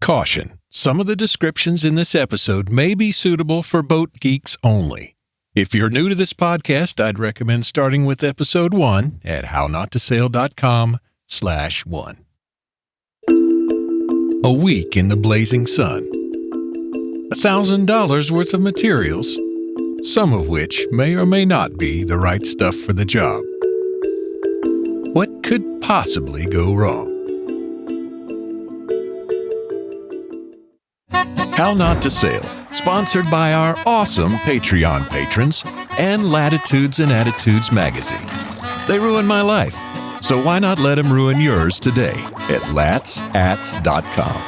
Caution: some of the descriptions in this episode may be suitable for boat geeks only. If you're new to this podcast, I'd recommend starting with episode 1 at hownottasail.com/1. A week in the blazing sun. $1,000 worth of materials, some of which may or may not be the right stuff for the job. What could possibly go wrong? How Not to Sail, sponsored by our awesome Patreon patrons and Latitudes and Attitudes magazine. They ruin my life, so why not let them ruin yours today at latsats.com.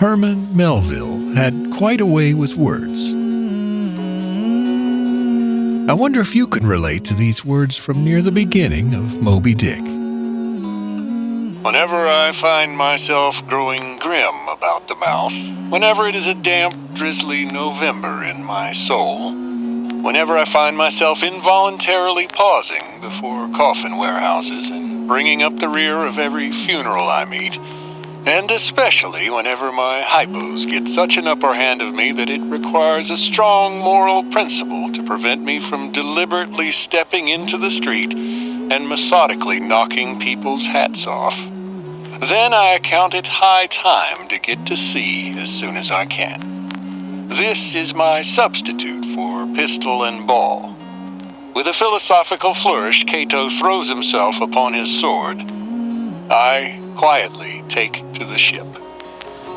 Herman Melville had quite a way with words. I wonder if you can relate to these words from near the beginning of Moby Dick. Whenever I find myself growing grim about the mouth, whenever it is a damp, drizzly November in my soul, whenever I find myself involuntarily pausing before coffin warehouses and bringing up the rear of every funeral I meet, and especially whenever my hypos get such an upper hand of me that it requires a strong moral principle to prevent me from deliberately stepping into the street and methodically knocking people's hats off, then I account it high time to get to sea as soon as I can. This is my substitute for pistol and ball. With a philosophical flourish, Cato throws himself upon his sword. I quietly take to the ship.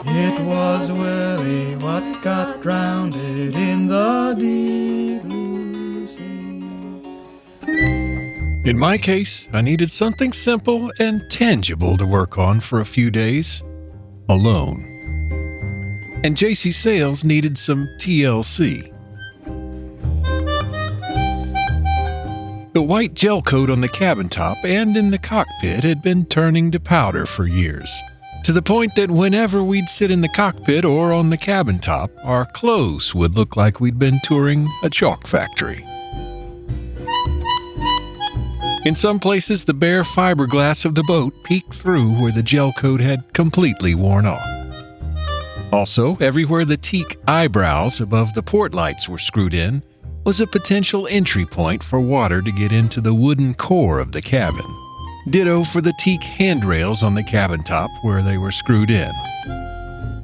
It was Willie what got drowned in the deep blue sea. In my case, I needed something simple and tangible to work on for a few days, alone. And JC Sails needed some TLC. The white gel coat on the cabin top and in the cockpit had been turning to powder for years, to the point that whenever we'd sit in the cockpit or on the cabin top, our clothes would look like we'd been touring a chalk factory. In some places, the bare fiberglass of the boat peeked through where the gel coat had completely worn off. Also, everywhere the teak eyebrows above the port lights were screwed in was a potential entry point for water to get into the wooden core of the cabin. Ditto for the teak handrails on the cabin top where they were screwed in.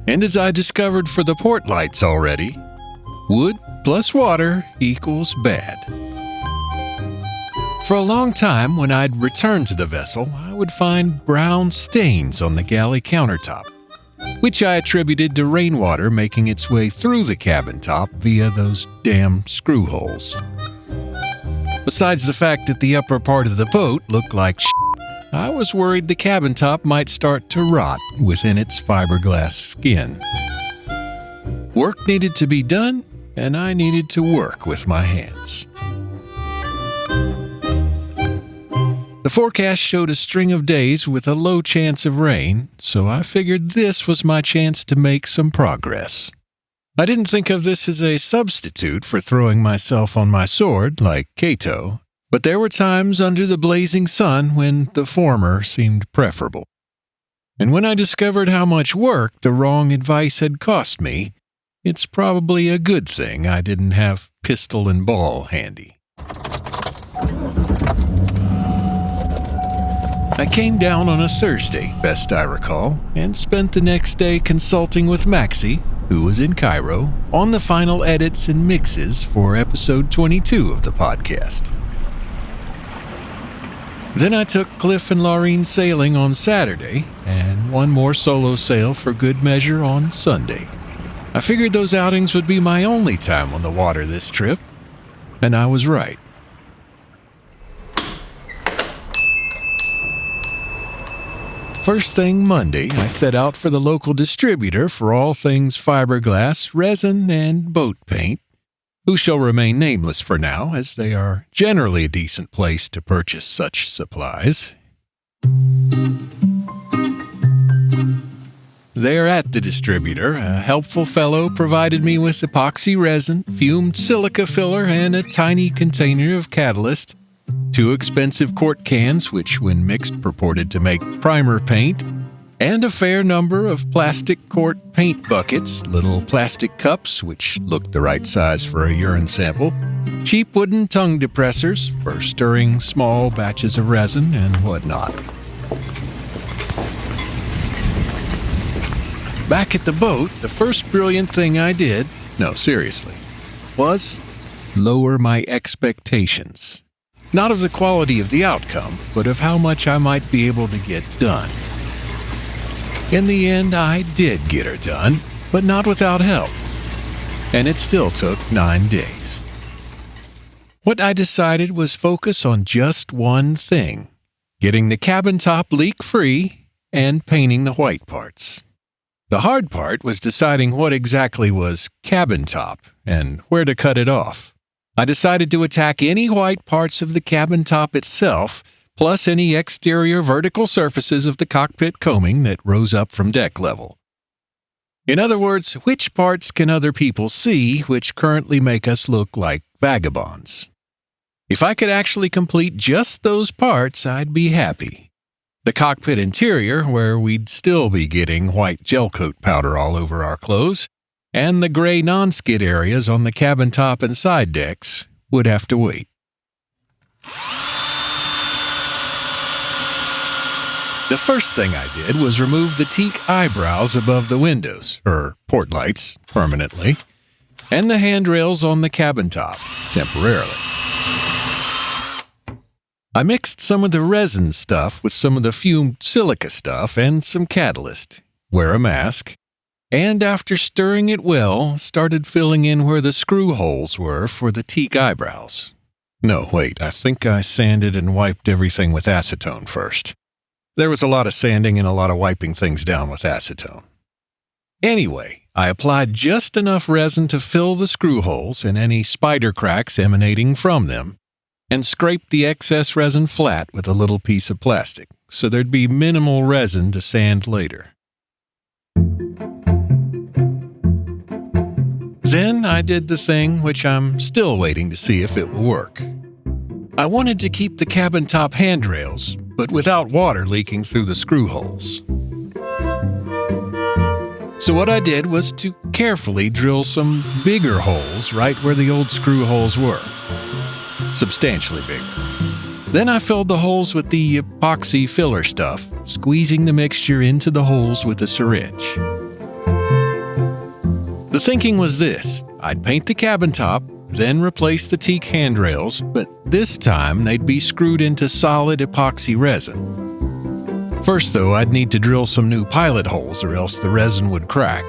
And as I discovered for the port lights already, wood plus water equals bad. For a long time, when I'd return to the vessel, I would find brown stains on the galley countertop, which I attributed to rainwater making its way through the cabin top via those damn screw holes. Besides the fact that the upper part of the boat looked like shit, I was worried the cabin top might start to rot within its fiberglass skin. Work needed to be done, and I needed to work with my hands. The forecast showed a string of days with a low chance of rain, so I figured this was my chance to make some progress. I didn't think of this as a substitute for throwing myself on my sword like Cato, but there were times under the blazing sun when the former seemed preferable. And when I discovered how much work the wrong advice had cost me, it's probably a good thing I didn't have pistol and ball handy. I came down on a Thursday, best I recall, and spent the next day consulting with Maxi, who was in Cairo, on the final edits and mixes for episode 22 of the podcast. Then I took Cliff and Laureen sailing on Saturday, and one more solo sail for good measure on Sunday. I figured those outings would be my only time on the water this trip, and I was right. First thing Monday, I set out for the local distributor for all things fiberglass, resin, and boat paint, who shall remain nameless for now, as they are generally a decent place to purchase such supplies. There at the distributor, a helpful fellow provided me with epoxy resin, fumed silica filler, and a tiny container of catalyst, 2 expensive quart cans, which when mixed purported to make primer paint, and a fair number of plastic quart paint buckets, little plastic cups, which looked the right size for a urine sample, cheap wooden tongue depressors for stirring small batches of resin, and whatnot. Back at the boat, the first brilliant thing I did, no, seriously, was lower my expectations. Not of the quality of the outcome, but of how much I might be able to get done. In the end, I did get her done, but not without help. And it still took 9 days. What I decided was focus on just one thing: getting the cabin top leak-free and painting the white parts. The hard part was deciding what exactly was cabin top and where to cut it off. I decided to attack any white parts of the cabin top itself, plus any exterior vertical surfaces of the cockpit coaming that rose up from deck level. In other words, which parts can other people see which currently make us look like vagabonds? If I could actually complete just those parts, I'd be happy. The cockpit interior, where we'd still be getting white gel coat powder all over our clothes, and the gray non-skid areas on the cabin top and side decks, would have to wait. The first thing I did was remove the teak eyebrows above the windows, or port lights, permanently, and the handrails on the cabin top, temporarily. I mixed some of the resin stuff with some of the fumed silica stuff and some catalyst, wear a mask, and after stirring it well, started filling in where the screw holes were for the teak eyebrows. No, wait, I think I sanded and wiped everything with acetone first. There was a lot of sanding and a lot of wiping things down with acetone. Anyway, I applied just enough resin to fill the screw holes and any spider cracks emanating from them, and scraped the excess resin flat with a little piece of plastic, so there'd be minimal resin to sand later. Then I did the thing which I'm still waiting to see if it will work. I wanted to keep the cabin top handrails, but without water leaking through the screw holes. So what I did was to carefully drill some bigger holes right where the old screw holes were. Substantially bigger. Then I filled the holes with the epoxy filler stuff, squeezing the mixture into the holes with a syringe. The thinking was this: I'd paint the cabin top, then replace the teak handrails, but this time they'd be screwed into solid epoxy resin. First, though, I'd need to drill some new pilot holes or else the resin would crack.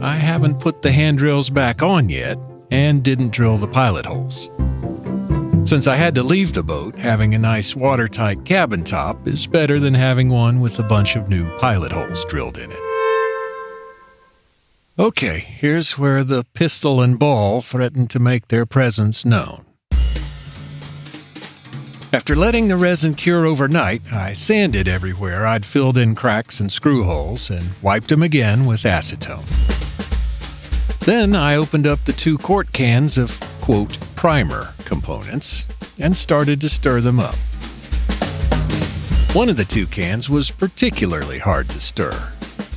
I haven't put the handrails back on yet, and didn't drill the pilot holes. Since I had to leave the boat, having a nice watertight cabin top is better than having one with a bunch of new pilot holes drilled in it. Okay, here's where the pistol and ball threatened to make their presence known. After letting the resin cure overnight, I sanded everywhere I'd filled in cracks and screw holes and wiped them again with acetone. Then I opened up the 2 quart cans of, quote, primer components and started to stir them up. One of the 2 cans was particularly hard to stir.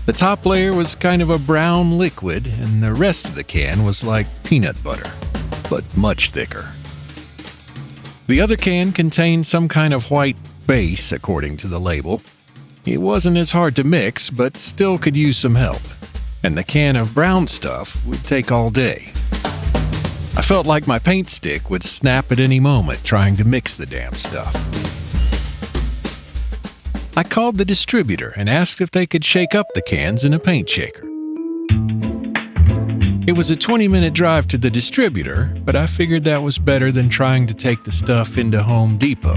The top layer was kind of a brown liquid, and the rest of the can was like peanut butter, but much thicker. The other can contained some kind of white base, according to the label. It wasn't as hard to mix, but still could use some help. And the can of brown stuff would take all day. I felt like my paint stick would snap at any moment trying to mix the damn stuff. I called the distributor and asked if they could shake up the cans in a paint shaker. It was a 20-minute drive to the distributor, but I figured that was better than trying to take the stuff into Home Depot.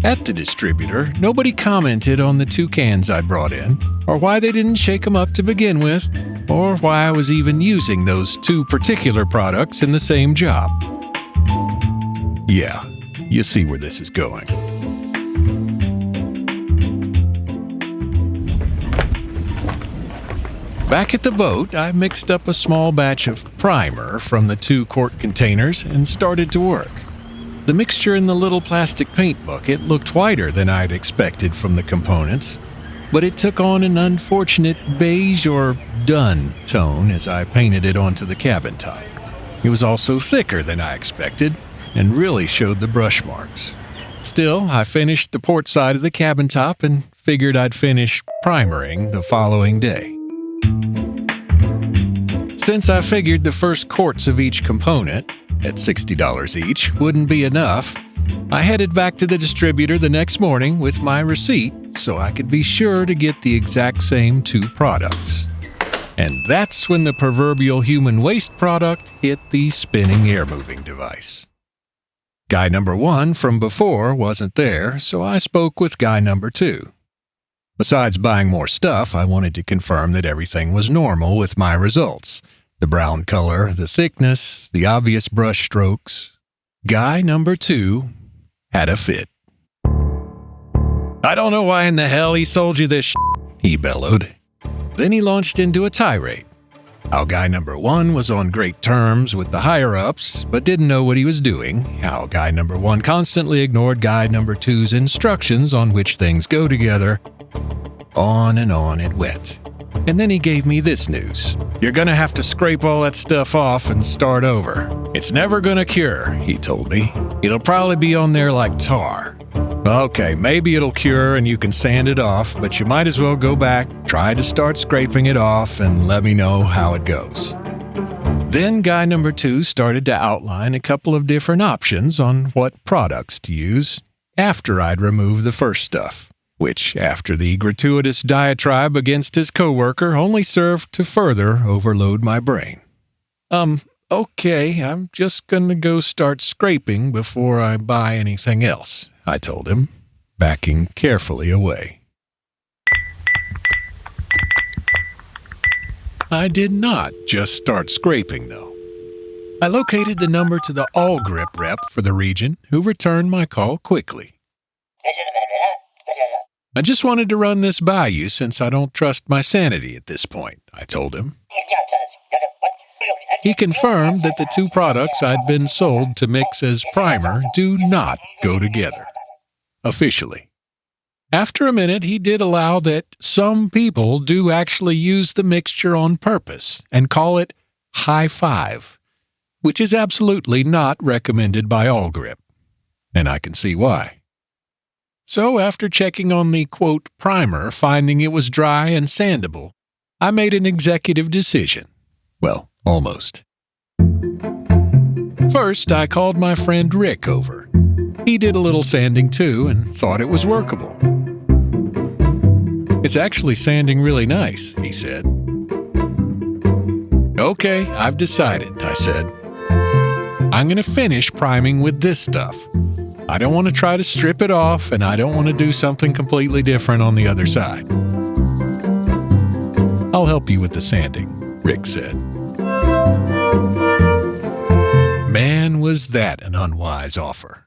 At the distributor, nobody commented on the 2 cans I brought in, or why they didn't shake them up to begin with, or why I was even using those 2 particular products in the same job. Yeah, you see where this is going. Back at the boat, I mixed up a small batch of primer from the 2 quart containers and started to work. The mixture in the little plastic paint bucket looked whiter than I'd expected from the components, but it took on an unfortunate beige or dun tone as I painted it onto the cabin top. It was also thicker than I expected and really showed the brush marks. Still, I finished the port side of the cabin top and figured I'd finish primering the following day. Since I figured the first quarts of each component, at $60 each, wouldn't be enough, I headed back to the distributor the next morning with my receipt so I could be sure to get the exact same 2 products. And that's when the proverbial human waste product hit the spinning air-moving device. Guy number 1 from before wasn't there, so I spoke with guy number 2. Besides buying more stuff, I wanted to confirm that everything was normal with my results. The brown color, the thickness, the obvious brush strokes. Guy number 2 had a fit. "I don't know why in the hell he sold you this shit," he bellowed. Then he launched into a tirade. How guy number 1 was on great terms with the higher-ups, but didn't know what he was doing. How guy number 1 constantly ignored guy number 2's instructions on which things go together. On and on it went. And then he gave me this news. "You're gonna have to scrape all that stuff off and start over. It's never gonna cure," he told me. "It'll probably be on there like tar." Okay, maybe it'll cure and you can sand it off, but you might as well go back, try to start scraping it off, and let me know how it goes. Then guy number 2 started to outline a couple of different options on what products to use after I'd removed the first stuff, which, after the gratuitous diatribe against his coworker, only served to further overload my brain. Okay, I'm just gonna go start scraping before I buy anything else," I told him, backing carefully away. I did not just start scraping, though. I located the number to the All Grip rep for the region, who returned my call quickly. "I just wanted to run this by you since I don't trust my sanity at this point," I told him. He confirmed that the 2 products I'd been sold to mix as primer do not go together. Officially. After a minute, he did allow that some people do actually use the mixture on purpose and call it high five, which is absolutely not recommended by All Grip. And I can see why. So after checking on the, quote, primer, finding it was dry and sandable, I made an executive decision. Well, almost. First, I called my friend Rick over. He did a little sanding too and thought it was workable. "It's actually sanding really nice," he said. "Okay, I've decided," I said. "I'm going to finish priming with this stuff. I don't want to try to strip it off, and I don't want to do something completely different on the other side." "I'll help you with the sanding," Rick said. Man, was that an unwise offer.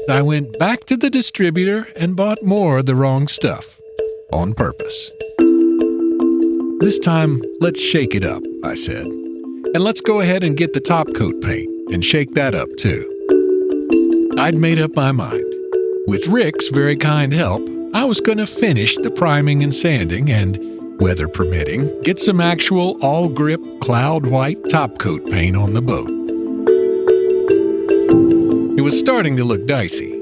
I went back to the distributor and bought more of the wrong stuff, on purpose. "This time, let's shake it up," I said. "And let's go ahead and get the top coat paint and shake that up too." I'd made up my mind. With Rick's very kind help, I was going to finish the priming and sanding and, weather permitting, get some actual all-grip cloud white top coat paint on the boat. It was starting to look dicey.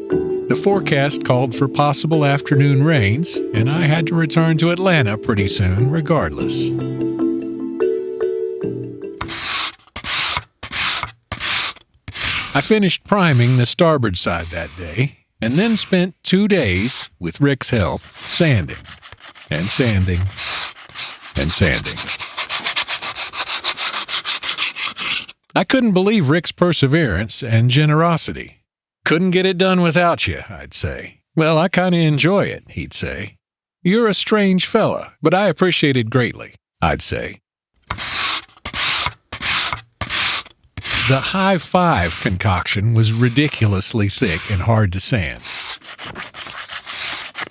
The forecast called for possible afternoon rains, and I had to return to Atlanta pretty soon regardless. I finished priming the starboard side that day, and then spent 2 days, with Rick's help, sanding, and sanding, and sanding. I couldn't believe Rick's perseverance and generosity. "Couldn't get it done without you," I'd say. "Well, I kind of enjoy it," he'd say. "You're a strange fella, but I appreciate it greatly," I'd say. The high five concoction was ridiculously thick and hard to sand.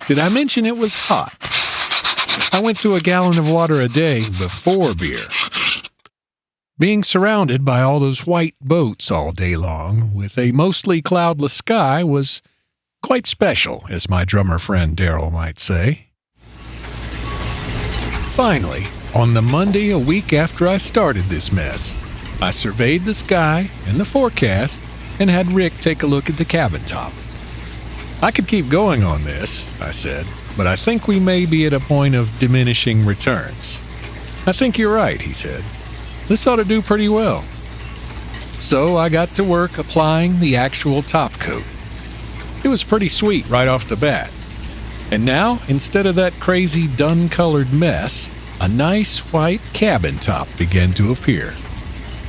Did I mention it was hot? I went through a gallon of water a day before beer. Being surrounded by all those white boats all day long with a mostly cloudless sky was quite special, as my drummer friend Daryl might say. Finally, on the Monday a week after I started this mess, I surveyed the sky and the forecast and had Rick take a look at the cabin top. I could keep going on this, I said, but I think we may be at a point of diminishing returns. I think you're right, he said. This ought to do pretty well. So I got to work applying the actual top coat. It was pretty sweet right off the bat. And now, instead of that crazy dun-colored mess, a nice white cabin top began to appear.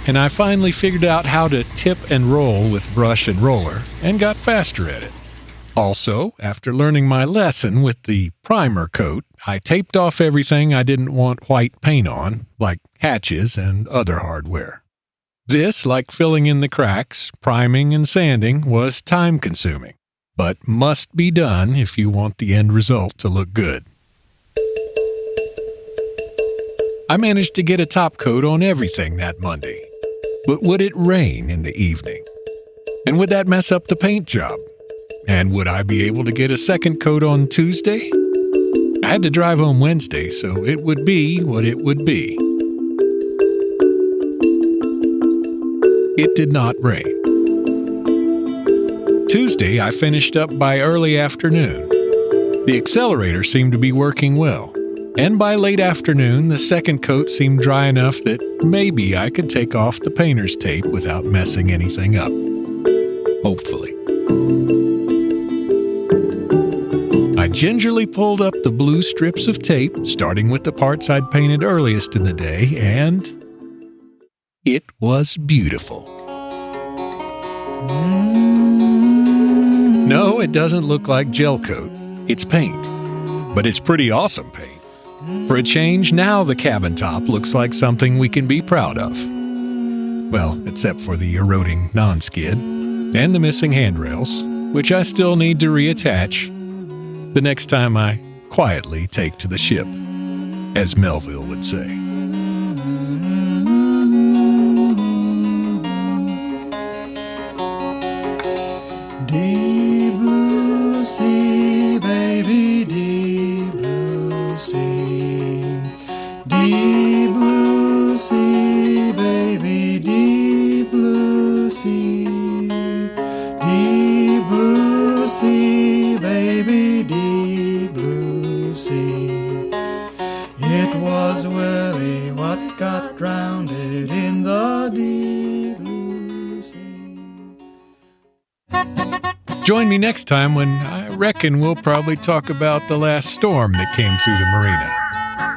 And I finally figured out how to tip and roll with brush and roller, and got faster at it. Also, after learning my lesson with the primer coat, I taped off everything I didn't want white paint on, like hatches and other hardware. This, like filling in the cracks, priming and sanding, was time-consuming, but must be done if you want the end result to look good. I managed to get a top coat on everything that Monday, but would it rain in the evening? And would that mess up the paint job? And would I be able to get a second coat on Tuesday? I had to drive home Wednesday, so it would be what it would be. It did not rain. Tuesday, I finished up by early afternoon. The accelerator seemed to be working well, and by late afternoon, the second coat seemed dry enough that maybe I could take off the painter's tape without messing anything up. Hopefully. I gingerly pulled up the blue strips of tape, starting with the parts I'd painted earliest in the day, and it was beautiful. No, it doesn't look like gel coat. It's paint. But it's pretty awesome paint. For a change, now the cabin top looks like something we can be proud of. Well, except for the eroding non-skid and the missing handrails, which I still need to reattach the next time I quietly take to the ship, as Melville would say. Deep blue sea, baby, deep blue sea. Deep blue sea, baby, deep blue sea. Deep blue sea, baby, deep blue sea. It was Willie what got drowned in the deep blue sea. Join me next time when I reckon we'll probably talk about the last storm that came through the marina,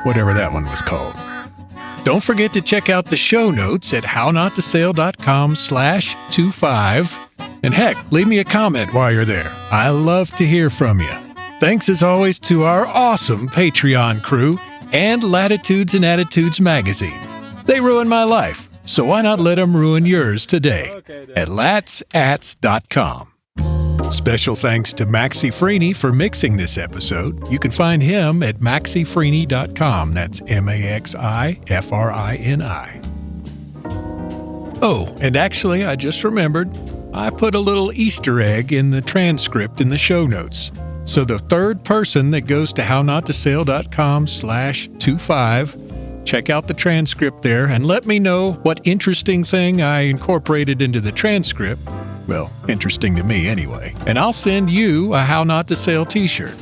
whatever that one was called. Don't forget to check out the show notes at hownottasail.com/25. And heck, leave me a comment while you're there. I love to hear from you. Thanks as always to our awesome Patreon crew and Latitudes and Attitudes magazine. They ruin my life, so why not let them ruin yours today at latsats.com. Special thanks to Maxi Frini for mixing this episode. You can find him at maxifrini.com. That's MAXIFRINI. Oh, and actually, I just remembered, I put a little Easter egg in the transcript in the show notes. So the third person that goes to hownottasail.com/25, check out the transcript there and let me know what interesting thing I incorporated into the transcript. Well, interesting to me anyway. And I'll send you a How Not to Sail t-shirt.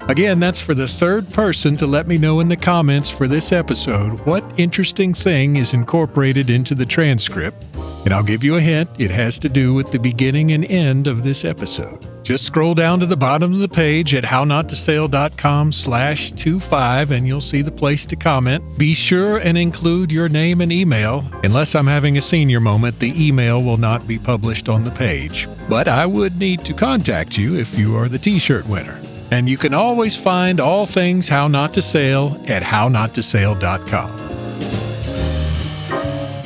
Again, that's for the third person to let me know in the comments for this episode what interesting thing is incorporated into the transcript. And I'll give you a hint, it has to do with the beginning and end of this episode. Just scroll down to the bottom of the page at hownottasail.com/25 and you'll see the place to comment. Be sure and include your name and email. Unless I'm having a senior moment, the email will not be published on the page. But I would need to contact you if you are the t-shirt winner. And you can always find all things How Not to Sail at hownottasail.com.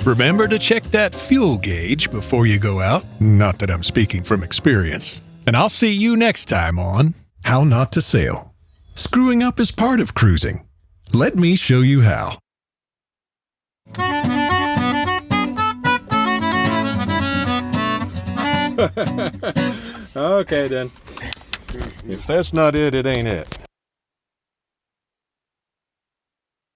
Remember to check that fuel gauge before you go out. Not that I'm speaking from experience. And I'll see you next time on How Not to Sail. Screwing up is part of cruising. Let me show you how. Okay, then. If that's not it, it ain't it.